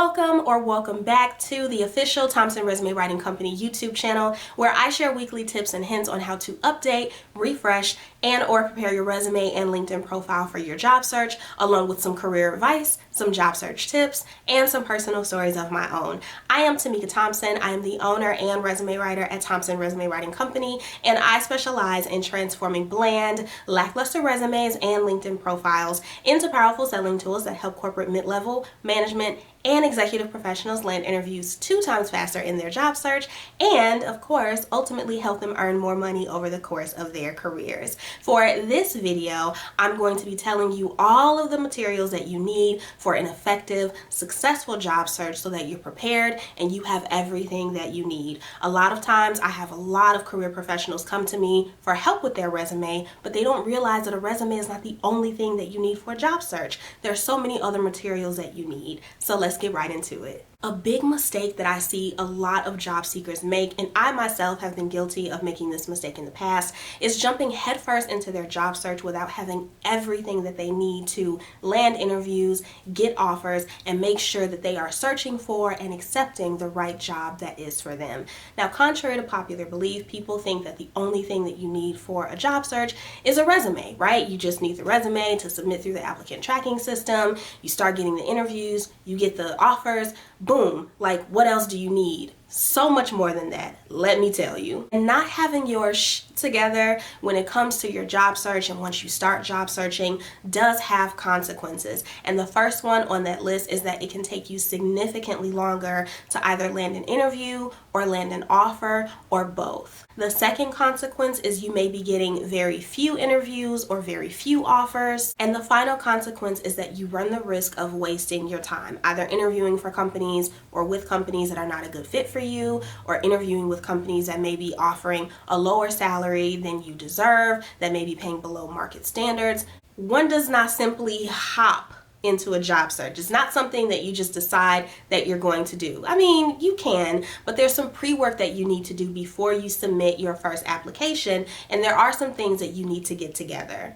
Welcome back to the official Thompson Resume Writing Company YouTube channel, where I share weekly tips and hints on how to update, refresh, and/or prepare your resume and LinkedIn profile for your job search, along with some career advice, some job search tips, and some personal stories of my own. I am Tamika Thompson. I am the owner and resume writer at Thompson Resume Writing Company, and I specialize in transforming bland, lackluster resumes and LinkedIn profiles into powerful selling tools that help corporate mid-level, management, and executive professionals land interviews 2 times faster in their job search, and of course ultimately help them earn more money over the course of their careers. For this video, I'm going to be telling you all of the materials that you need for an effective, successful job search so that you're prepared and you have everything that you need. A lot of times I have a lot of career professionals come to me for help with their resume, but they don't realize that a resume is not the only thing that you need for a job search. There are so many other materials that you need. So let's get right into it. A big mistake that I see a lot of job seekers make, and I myself have been guilty of making this mistake in the past, is jumping headfirst into their job search without having everything that they need to land interviews, get offers, and make sure that they are searching for and accepting the right job that is for them. Now, contrary to popular belief, people think that the only thing that you need for a job search is a resume, right? You just need the resume to submit through the applicant tracking system, you start getting the interviews, you get the offers, boom, like what else do you need? So much more than that, let me tell you. And not having your together when it comes to your job search and once you start job searching does have consequences. And the first one on that list is that it can take you significantly longer to either land an interview or land an offer or both. The second consequence is you may be getting very few interviews or very few offers. And the final consequence is that you run the risk of wasting your time, either interviewing for companies or with companies that are not a good fit for you, or interviewing with companies that may be offering a lower salary than you deserve, that may be paying below market standards. One does not simply hop into a job search. It's not something that you just decide that you're going to do. I mean, you can, but there's some pre-work that you need to do before you submit your first application, and there are some things that you need to get together.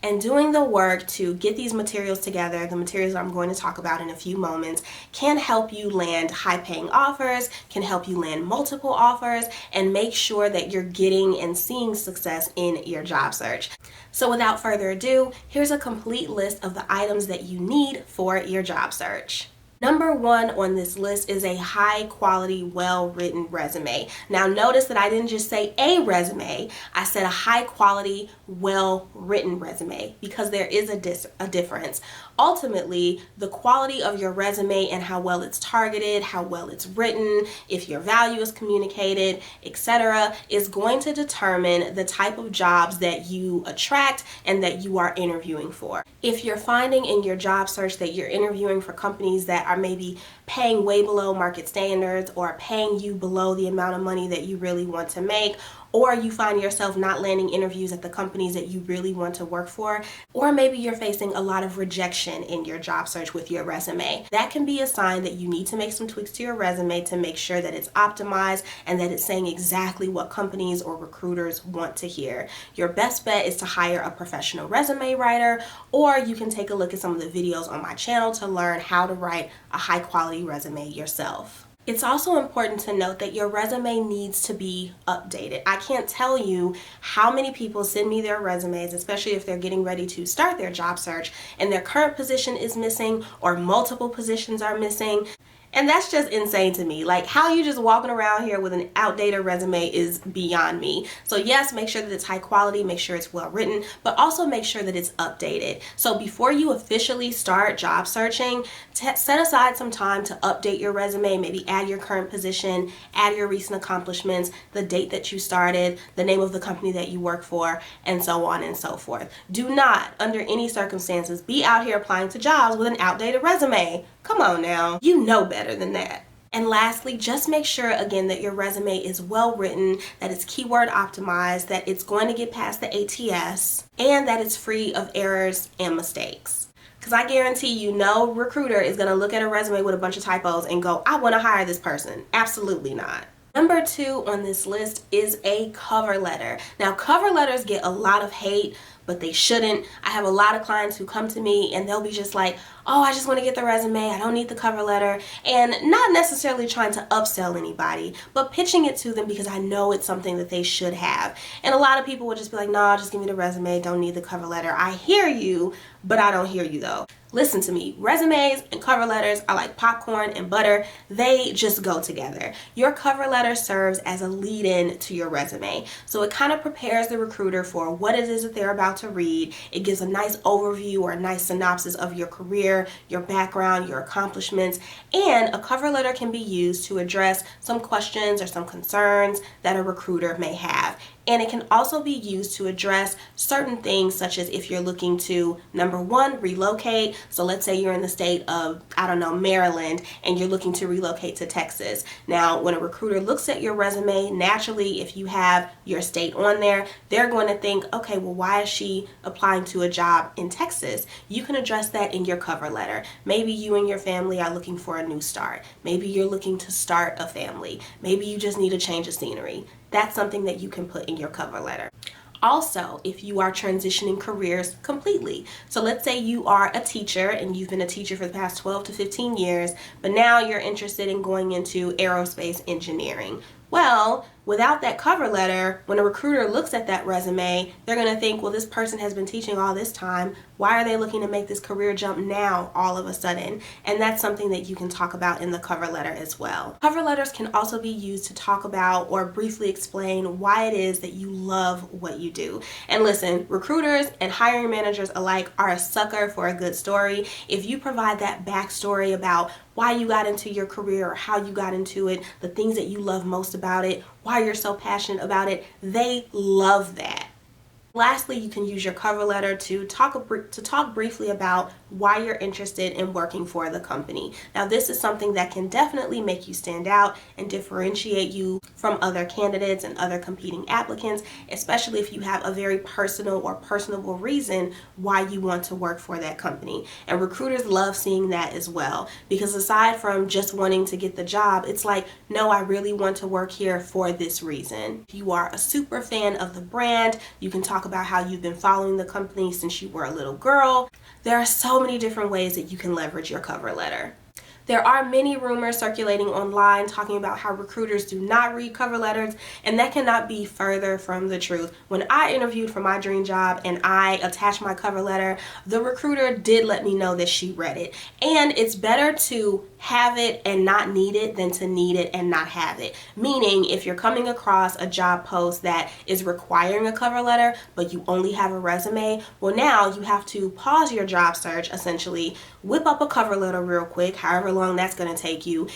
And doing the work to get these materials together, the materials I'm going to talk about in a few moments, can help you land high-paying offers, can help you land multiple offers, and make sure that you're getting and seeing success in your job search. So without further ado, here's a complete list of the items that you need for your job search. Number 1 on this list is a high quality, well-written resume. Now notice that I didn't just say a resume, I said a high quality, well-written resume, because there is a difference. Ultimately, the quality of your resume and how well it's targeted, how well it's written, if your value is communicated, etc., is going to determine the type of jobs that you attract and that you are interviewing for. If you're finding in your job search that you're interviewing for companies that are maybe paying way below market standards or paying you below the amount of money that you really want to make, or you find yourself not landing interviews at the companies that you really want to work for, or maybe you're facing a lot of rejection in your job search with your resume, that can be a sign that you need to make some tweaks to your resume to make sure that it's optimized and that it's saying exactly what companies or recruiters want to hear. Your best bet is to hire a professional resume writer, or you can take a look at some of the videos on my channel to learn how to write a high quality resume yourself. It's also important to note that your resume needs to be updated. I can't tell you how many people send me their resumes, especially if they're getting ready to start their job search and their current position is missing or multiple positions are missing. And that's just insane to me. Like, how you just walking around here with an outdated resume is beyond me. So yes, make sure that it's high quality, make sure it's well written, but also make sure that it's updated. So before you officially start job searching, set aside some time to update your resume, maybe add your current position, add your recent accomplishments, the date that you started, the name of the company that you work for, and so on and so forth. Do not, under any circumstances, be out here applying to jobs with an outdated resume. Come on now, you know better than that. And lastly, just make sure again that your resume is well written, that it's keyword optimized, that it's going to get past the ATS, and that it's free of errors and mistakes. Because I guarantee you no recruiter is going to look at a resume with a bunch of typos and go, I want to hire this person. Absolutely not. Number 2 on this list is a cover letter. Now, cover letters get a lot of hate, but they shouldn't. I have a lot of clients who come to me and they'll be just like, oh, I just want to get the resume, I don't need the cover letter, and not necessarily trying to upsell anybody, but pitching it to them because I know it's something that they should have. And a lot of people will just be like, no, just give me the resume, don't need the cover letter. I hear you, but I don't hear you though. Listen to me, resumes and cover letters are like popcorn and butter. They just go together. Your cover letter serves as a lead-in to your resume. So it kind of prepares the recruiter for what it is that they're about to read. It gives a nice overview or a nice synopsis of your career, your background, your accomplishments, and a cover letter can be used to address some questions or some concerns that a recruiter may have. And it can also be used to address certain things, such as if you're looking to, number one, relocate. So let's say you're in the state of, I don't know, Maryland, and you're looking to relocate to Texas. Now, when a recruiter looks at your resume, naturally, if you have your state on there, they're going to think, okay, well, why is she applying to a job in Texas? You can address that in your cover letter. Maybe you and your family are looking for a new start. Maybe you're looking to start a family. Maybe you just need a change of scenery. That's something that you can put in your cover letter. Also, if you are transitioning careers completely. So let's say you are a teacher and you've been a teacher for the past 12 to 15 years, but now you're interested in going into aerospace engineering. Well, without that cover letter, when a recruiter looks at that resume, they're going to think, well, this person has been teaching all this time. Why are they looking to make this career jump now all of a sudden? And that's something that you can talk about in the cover letter as well. Cover letters can also be used to talk about or briefly explain why it is that you love what you do. And listen, recruiters and hiring managers alike are a sucker for a good story. If you provide that backstory about why you got into your career or how you got into it, the things that you love most about it, why you're so passionate about it, they love that. Lastly, you can use your cover letter to talk briefly about why you're interested in working for the company. Now, this is something that can definitely make you stand out and differentiate you from other candidates and other competing applicants, especially if you have a very personal or personable reason why you want to work for that company. And recruiters love seeing that as well, because aside from just wanting to get the job, it's like, no, I really want to work here for this reason. If you are a super fan of the brand, you can talk about how you've been following the company since you were a little girl. There are so many different ways that you can leverage your cover letter. There are many rumors circulating online talking about how recruiters do not read cover letters, and that cannot be further from the truth. When I interviewed for my dream job and I attached my cover letter, the recruiter did let me know that she read it. And it's better to have it and not need it than to need it and not have it. Meaning, if you're coming across a job post that is requiring a cover letter, but you only have a resume, well, now you have to pause your job search, essentially, whip up a cover letter real quick, however long that's going to take you.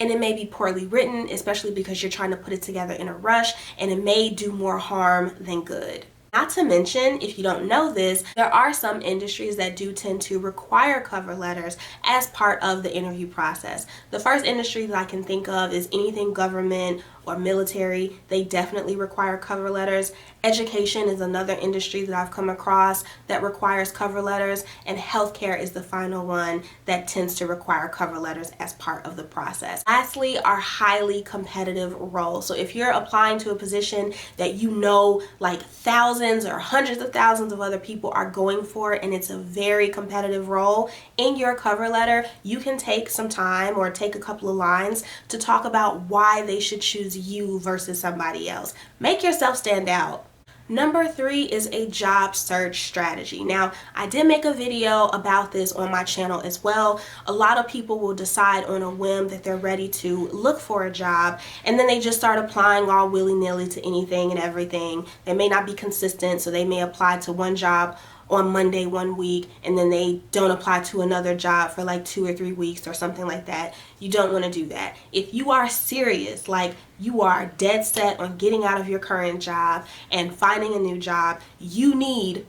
And it may be poorly written, especially because you're trying to put it together in a rush, and it may do more harm than good. Not to mention, if you don't know this, there are some industries that do tend to require cover letters as part of the interview process. The first industry that I can think of is anything government or military. They definitely require cover letters. Education is another industry that I've come across that requires cover letters, and healthcare is the final one that tends to require cover letters as part of the process. Lastly, our highly competitive roles. So if you're applying to a position that you know like thousands or hundreds of thousands of other people are going for, and it's a very competitive role, in your cover letter, you can take some time or take a couple of lines to talk about why they should choose you versus somebody else. Make yourself stand out. Number 3 is a job search strategy. Now, I did make a video about this on my channel as well. A lot of people will decide on a whim that they're ready to look for a job, and then they just start applying all willy-nilly to anything and everything. They may not be consistent, so they may apply to one job on Monday one week, and then they don't apply to another job for like 2 or 3 weeks or something like that. You don't want to do that. If you are serious, like you are dead set on getting out of your current job and finding a new job, you need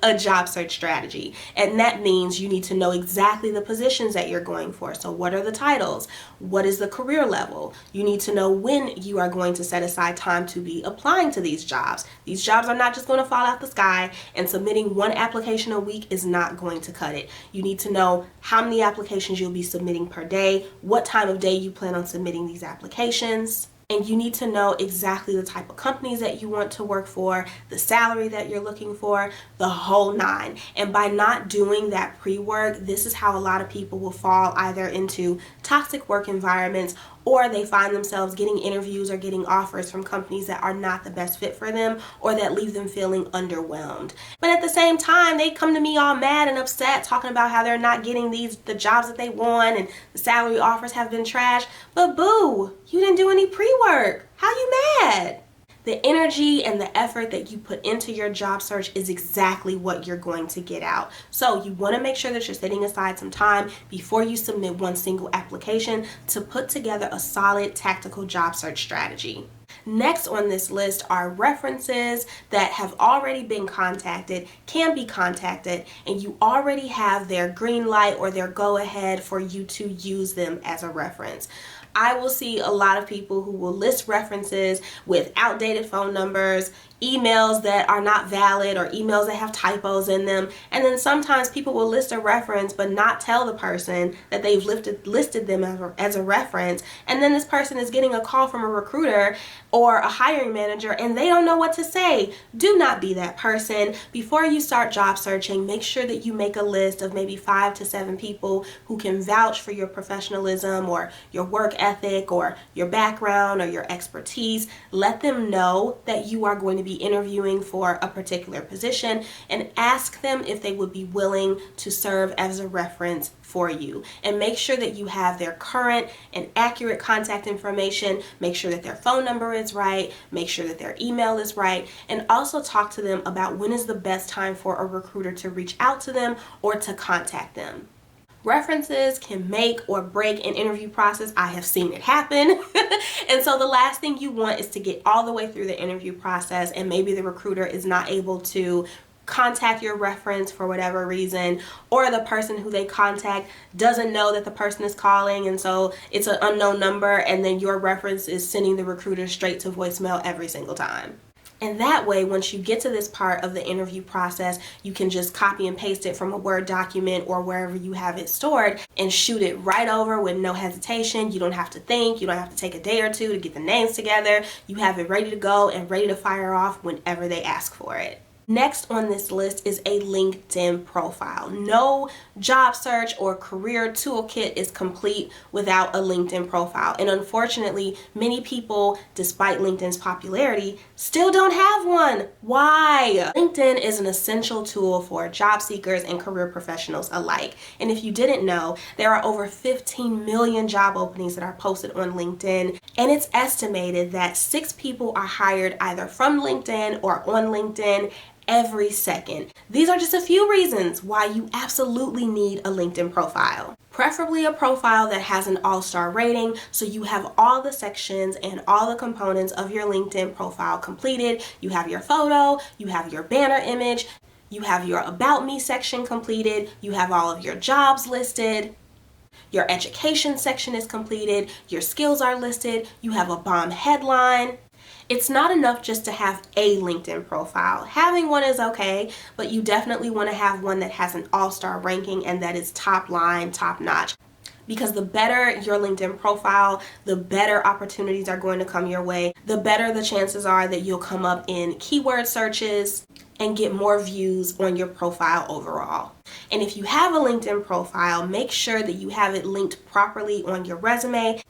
a job search strategy. And that means you need to know exactly the positions that you're going for. So what are the titles? What is the career level? You need to know when you are going to set aside time to be applying to these jobs. These jobs are not just going to fall out the sky, and submitting one application a week is not going to cut it. You need to know how many applications you'll be submitting per day, what time of day you plan on submitting these applications. And you need to know exactly the type of companies that you want to work for, the salary that you're looking for, the whole nine. And by not doing that pre-work, this is how a lot of people will fall either into toxic work environments, or they find themselves getting interviews or getting offers from companies that are not the best fit for them, or that leave them feeling underwhelmed. But at the same time, they come to me all mad and upset, talking about how they're not getting the jobs that they want and the salary offers have been trash. But boo, you didn't do any pre-work. How you mad? The energy and the effort that you put into your job search is exactly what you're going to get out. So you want to make sure that you're setting aside some time before you submit one single application to put together a solid tactical job search strategy. Next on this list are references that have already been contacted, can be contacted, and you already have their green light or their go ahead for you to use them as a reference. I will see a lot of people who will list references with outdated phone numbers, emails that are not valid, or emails that have typos in them. And then sometimes people will list a reference but not tell the person that they've listed them as a reference. And then this person is getting a call from a recruiter or a hiring manager and they don't know what to say. Do not be that person. Before you start job searching, make sure that you make a list of maybe 5 to 7 people who can vouch for your professionalism or your work ethic or your background or your expertise. Let them know that you are going to be interviewing for a particular position, and ask them if they would be willing to serve as a reference for you. And make sure that you have their current and accurate contact information. Make sure that their phone number is right. Make sure that their email is right. And also talk to them about when is the best time for a recruiter to reach out to them or to contact them. References can make or break an interview process. I have seen it happen. And so the last thing you want is to get all the way through the interview process and maybe the recruiter is not able to contact your reference for whatever reason, or the person who they contact doesn't know that the person is calling, and so it's an unknown number, and then your reference is sending the recruiter straight to voicemail every single time. And that way, once you get to this part of the interview process, you can just copy and paste it from a Word document or wherever you have it stored and shoot it right over with no hesitation. You don't have to think. You don't have to take a day or two to get the names together. You have it ready to go and ready to fire off whenever they ask for it. Next on this list is a LinkedIn profile. No job search or career toolkit is complete without a LinkedIn profile. And unfortunately, many people, despite LinkedIn's popularity, still don't have one. Why? LinkedIn is an essential tool for job seekers and career professionals alike. And if you didn't know, there are over 15 million job openings that are posted on LinkedIn. And it's estimated that 6 people are hired either from LinkedIn or on LinkedIn every second. These are just a few reasons why you absolutely need a LinkedIn profile. Preferably a profile that has an all-star rating, so you have all the sections and all the components of your LinkedIn profile completed. You have your photo, you have your banner image, you have your About Me section completed, you have all of your jobs listed, your education section is completed, your skills are listed, you have a bomb headline. It's not enough just to have a LinkedIn profile. Having one is okay, but you definitely want to have one that has an all-star ranking and that is top line, top notch. Because the better your LinkedIn profile, the better opportunities are going to come your way. The better the chances are that you'll come up in keyword searches and get more views on your profile overall. And if you have a LinkedIn profile, make sure that you have it linked properly on your resume.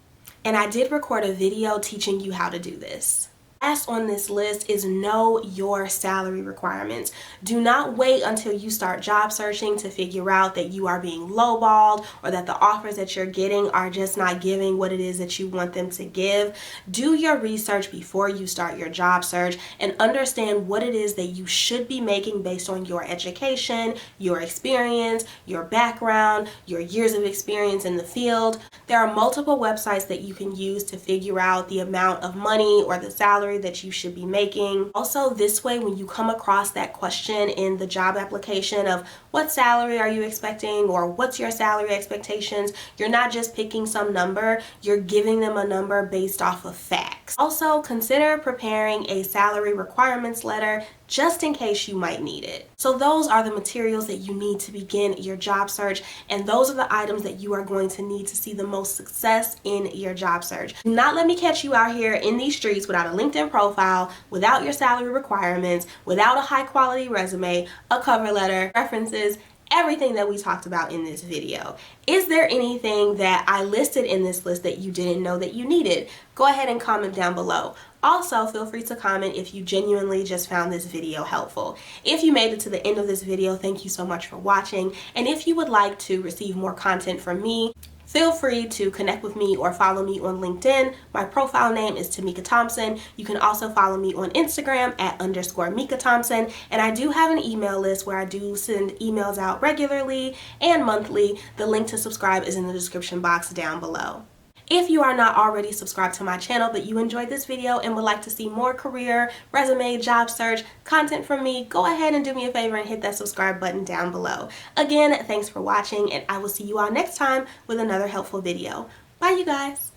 And I did record a video teaching you how to do this. Last on this list is know your salary requirements. Do not wait until you start job searching to figure out that you are being lowballed or that the offers that you're getting are just not giving what it is that you want them to give. Do your research before you start your job search and understand what it is that you should be making based on your education, your experience, your background, your years of experience in the field. There are multiple websites that you can use to figure out the amount of money or the salary that you should be making. Also, this way, when you come across that question in the job application of what salary are you expecting or what's your salary expectations, you're not just picking some number, you're giving them a number based off of facts. Also, consider preparing a salary requirements letter just in case you might need it. So those are the materials that you need to begin your job search, and those are the items that you are going to need to see the most success in your job search. Do not let me catch you out here in these streets without a LinkedIn profile, without your salary requirements, without a high quality resume, a cover letter, references, everything that we talked about in this video. Is there anything that I listed in this list that you didn't know that you needed? Go ahead and comment down below. Also, feel free to comment if you genuinely just found this video helpful. If you made it to the end of this video, thank you so much for watching. And if you would like to receive more content from me, feel free to connect with me or follow me on LinkedIn. My profile name is Tamika Thompson. You can also follow me on Instagram at _Mika Thompson. And I do have an email list where I do send emails out regularly and monthly. The link to subscribe is in the description box down below. If you are not already subscribed to my channel but you enjoyed this video and would like to see more career, resume, job search content from me, go ahead and do me a favor and hit that subscribe button down below. Again, thanks for watching, and I will see you all next time with another helpful video. Bye, you guys.